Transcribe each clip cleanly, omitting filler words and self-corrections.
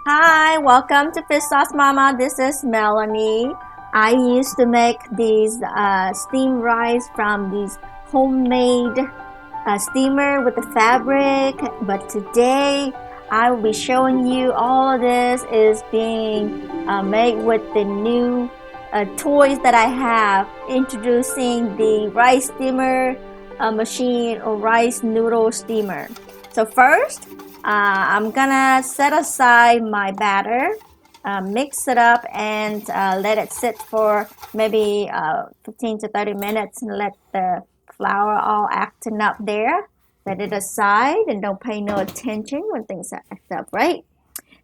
Hi, welcome to Fish Sauce Mama. This is Melanie. I used to make these steamed rice from these homemade steamer with the fabric, but today I will be showing you all of this is being made with the new toys that I have. Introducing the rice steamer machine or rice noodle steamer. So first, I'm gonna set aside my batter, mix it up, and let it sit for maybe 15 to 30 minutes and let the flour all acting up there. Set it aside and don't pay no attention when things act up, right?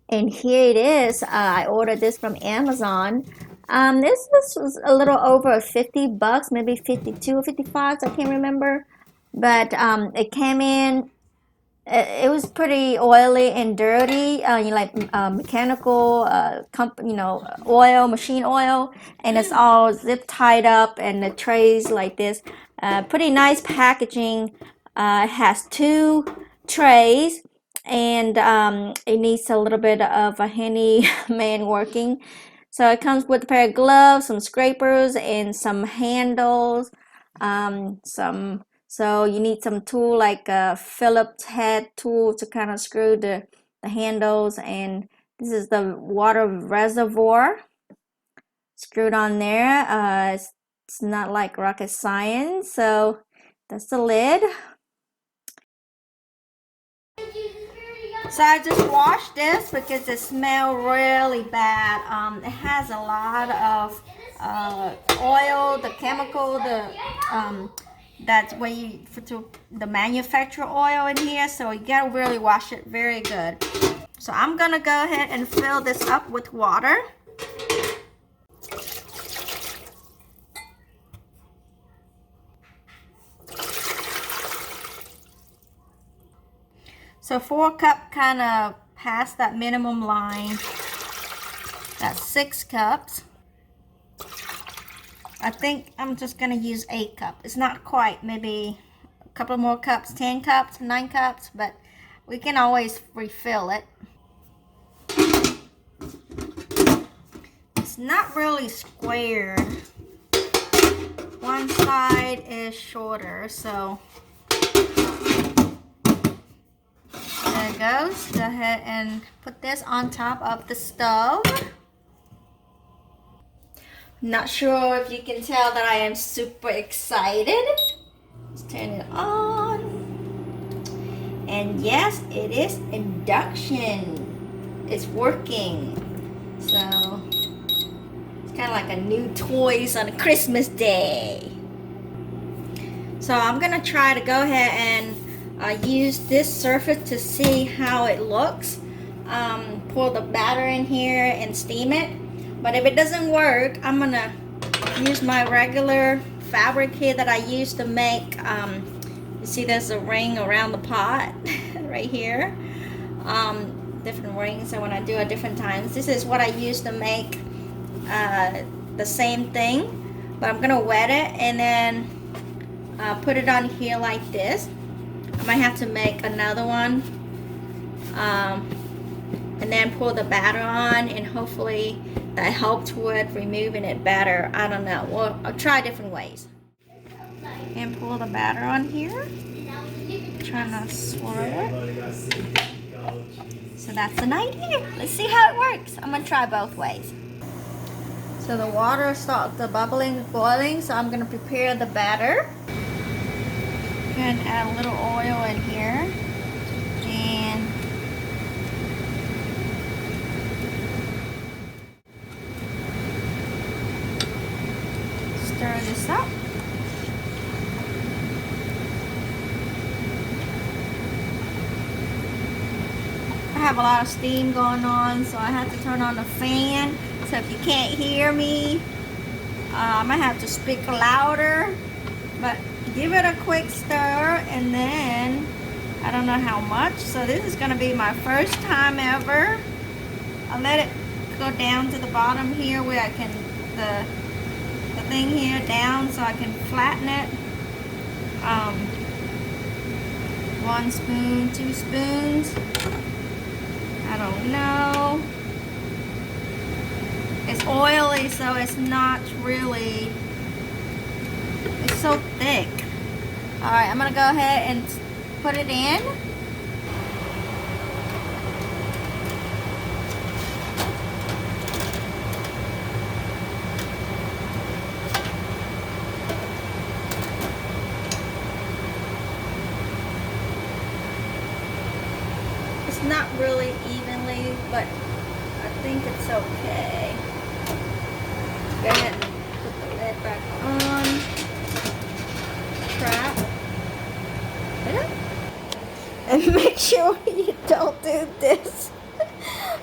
And here it is. I ordered this from Amazon. This was a little over 50 bucks, maybe 52 or 55, I can't remember. But it came in it was pretty oily and dirty, like mechanical, oil, machine oil, and it's all zip tied up, and the trays like this. Pretty nice packaging. It has two trays, and it needs a little bit of a handy man working. So it comes with a pair of gloves, some scrapers, and some handles, some so you need some tool like a Phillips head tool to kind of screw the handles, and this is the water reservoir screwed on there. It's not like rocket science. So that's the lid. So I just washed this because it smelled really bad. It has a lot of oil, the chemical, that's where you the manufacturer oil in here, so you gotta really wash it very good. So I'm gonna go ahead and fill this up with water. So 4 cup kind of past that minimum line. That's 6 cups. I think I'm just gonna use 8 cups. It's not quite, maybe a couple more cups, 10 cups, 9 cups, but we can always refill it. It's not really squared. One side is shorter, so there it goes. Go ahead and put this on top of the stove. Not sure if you can tell that I am super excited. Let's turn it on. And yes, it is induction. It's working. So it's kind of like a new toys on a Christmas day. So I'm gonna try to go ahead and use this surface to see how it looks. Pour the batter in here and steam it. But if it doesn't work, I'm gonna use my regular fabric here that I used to make. You see there's a ring around the pot right here. Different rings, so when I do at different times. This is what I used to make the same thing. But I'm gonna wet it and then put it on here like this. I might have to make another one. And then pour the batter on, and hopefully that helped with removing it better. I don't know. Well, I'll try different ways. And pour the batter on here. Trying to swirl it. So that's an idea. Let's see how it works. I'm gonna try both ways. So the water starts bubbling, boiling. So I'm gonna prepare the batter. And add a little oil in here. And stir this up. I have a lot of steam going on, so I have to turn on the fan. So if you can't hear me, I might have to speak louder. But give it a quick stir, and then I don't know how much. So this is going to be my first time ever. I'll let it go down to the bottom here where I can the thing here down so I can flatten it. 1 spoon, 2 spoons. I don't know. It's oily, so it's not really, it's so thick. Alright, I'm gonna go ahead and put it in. It's not really evenly, but I think it's okay. Go ahead and put the lid back on. Trap. And make sure you don't do this.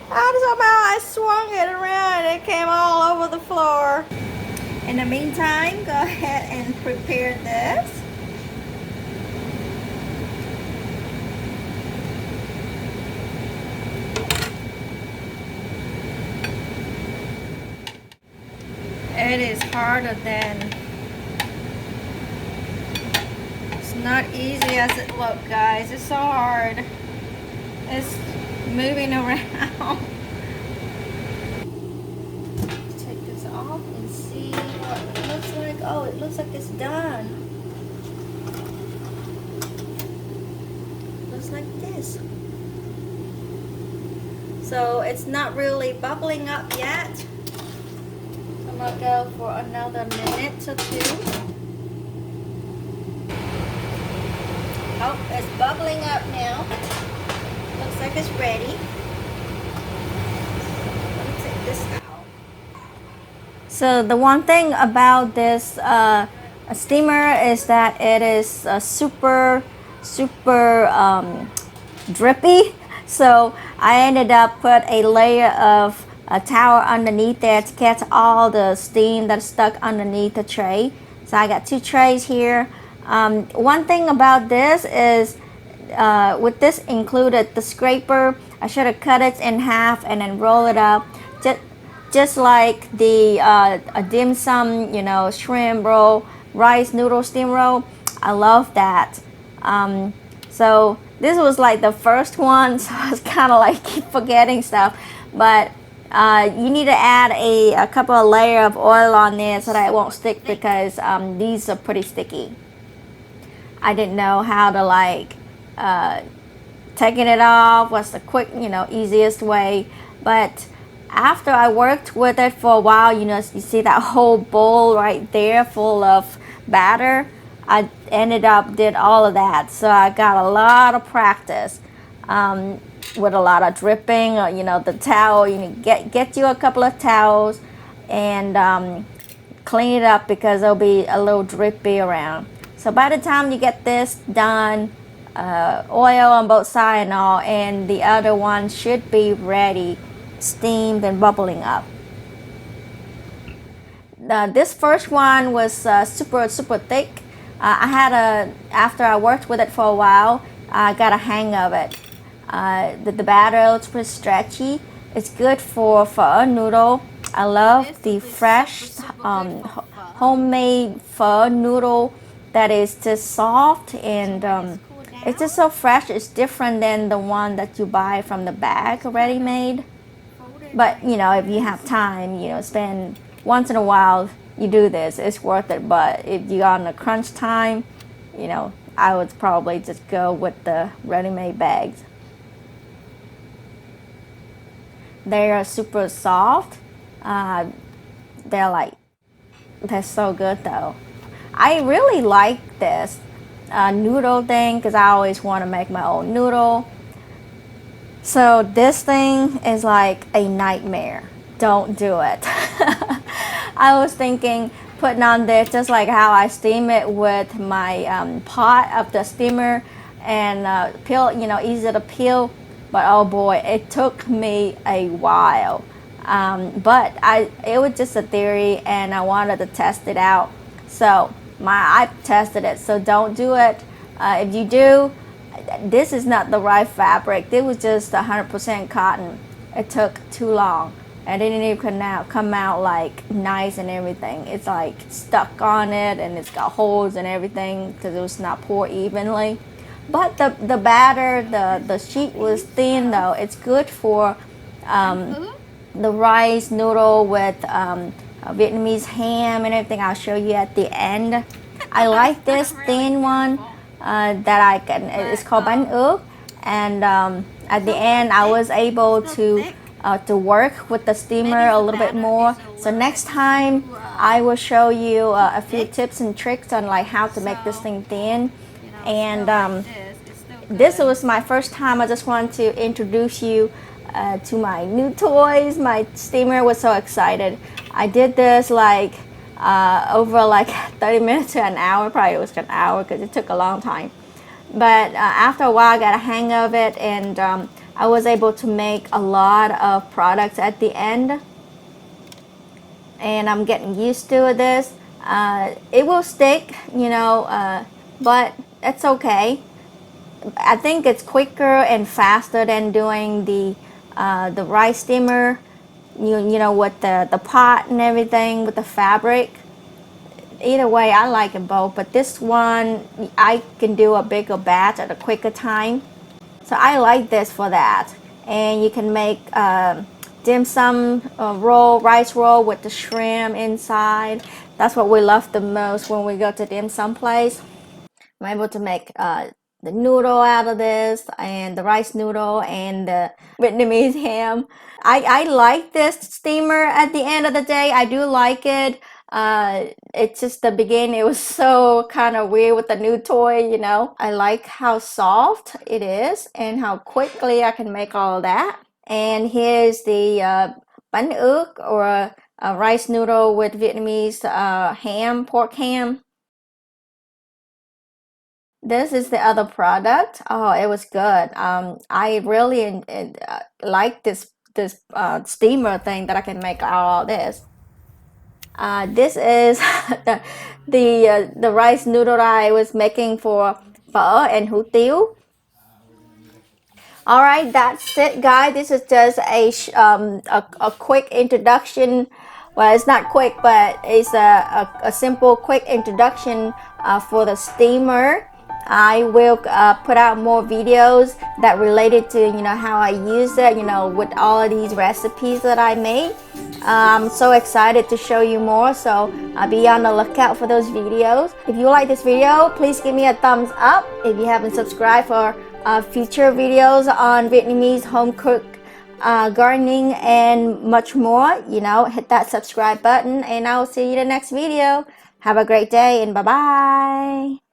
Somehow I swung it around and it came all over the floor. In the meantime, go ahead and prepare this. It is harder than, it's not easy as it looks, guys. It's so hard. It's moving around. Take this off and see what it looks like. Oh, it looks like it's done. Looks like this. So it's not really bubbling up yet. I'm gonna go for another minute or two. Oh, it's bubbling up now. Looks like it's ready. Let me take this out. So the one thing about this steamer is that it is super drippy. So I ended up put a layer of a towel underneath there to catch all the steam that's stuck underneath the tray. So I got 2 trays here. One thing about this is with this included the scraper, I should have cut it in half and then roll it up, just like the dim sum, you know, shrimp roll, rice noodle steam roll. I love that. So this was like the first one, so I was kind of like keep forgetting stuff, but you need to add a couple of layers of oil on there so that it won't stick, because these are pretty sticky. I didn't know how to like taking it off, what's the quick, you know, easiest way. But after I worked with it for a while, you know, you see that whole bowl right there full of batter. I ended up did all of that, so I got a lot of practice with a lot of dripping. You know, the towel, you need get you a couple of towels and clean it up, because it'll be a little drippy around. So by the time you get this done, oil on both sides and all, and the other one should be ready, steamed and bubbling up. This first one was super thick. After I worked with it for a while, I got a hang of it. The batter looks pretty stretchy. It's good for pho noodle. I love the fresh homemade pho noodle that is just soft, and it's just so fresh. It's different than the one that you buy from the bag ready made. But you know, if you have time, you know, spend once in a while, you do this, it's worth it. But if you're on a crunch time, you know, I would probably just go with the ready-made bags. They are super soft. They're so good though. I really like this noodle thing, because I always want to make my own noodle. So this thing is like a nightmare. Don't do it. I was thinking putting on this just like how I steam it with my pot of the steamer, and peel, you know, easy to peel. But oh boy, it took me a while. But it was just a theory, and I wanted to test it out. So I tested it. So don't do it. If you do, this is not the right fabric. This was just 100% cotton. It took too long. And it didn't even come out like nice and everything. It's like stuck on it, and it's got holes and everything because it was not poured evenly. But the batter, the sheet was thin though. It's good for the rice noodle with Vietnamese ham and everything. I'll show you at the end. I like this thin one that I can. It's called bánh ướt, and at the end I was able to work with the steamer a little bit more. So next time I will show you a few tips and tricks on like how to make this thing thin. And this was my first time. I just want to introduce you to my new toys. My steamer was so excited. I did this like over like 30 minutes to an hour. Probably it was an hour because it took a long time. But after a while I got a hang of it, and I was able to make a lot of products at the end. And I'm getting used to this. It will stick, you know, but it's okay. I think it's quicker and faster than doing the rice steamer, you know, with the pot and everything, with the fabric. Either way, I like it both, but this one I can do a bigger batch at a quicker time, so I like this for that. And you can make dim sum roll, rice roll with the shrimp inside. That's what we love the most when we go to dim sum place. I'm able to make the noodle out of this, and the rice noodle, and the Vietnamese ham. I like this steamer at the end of the day. I do like it. It's just the beginning, it was so kind of weird with the new toy, you know. I like how soft it is and how quickly I can make all of that. And here's the bánh ướt, or a rice noodle with Vietnamese ham, pork ham. This is the other product. Oh, it was good. I really like this steamer thing that I can make all this. This is the rice noodle that I was making for phở and hủ tiếu. All right, that's it, guys. This is just a quick introduction. Well, it's not quick, but it's a simple, quick introduction for the steamer. I will put out more videos that related to, you know, how I use it, you know, with all of these recipes that I made. I'm so excited to show you more, so be on the lookout for those videos. If you like this video, please give me a thumbs up. If you haven't subscribed for future videos on Vietnamese home cooked gardening and much more, you know, hit that subscribe button, and I'll see you in the next video. Have a great day, and bye bye.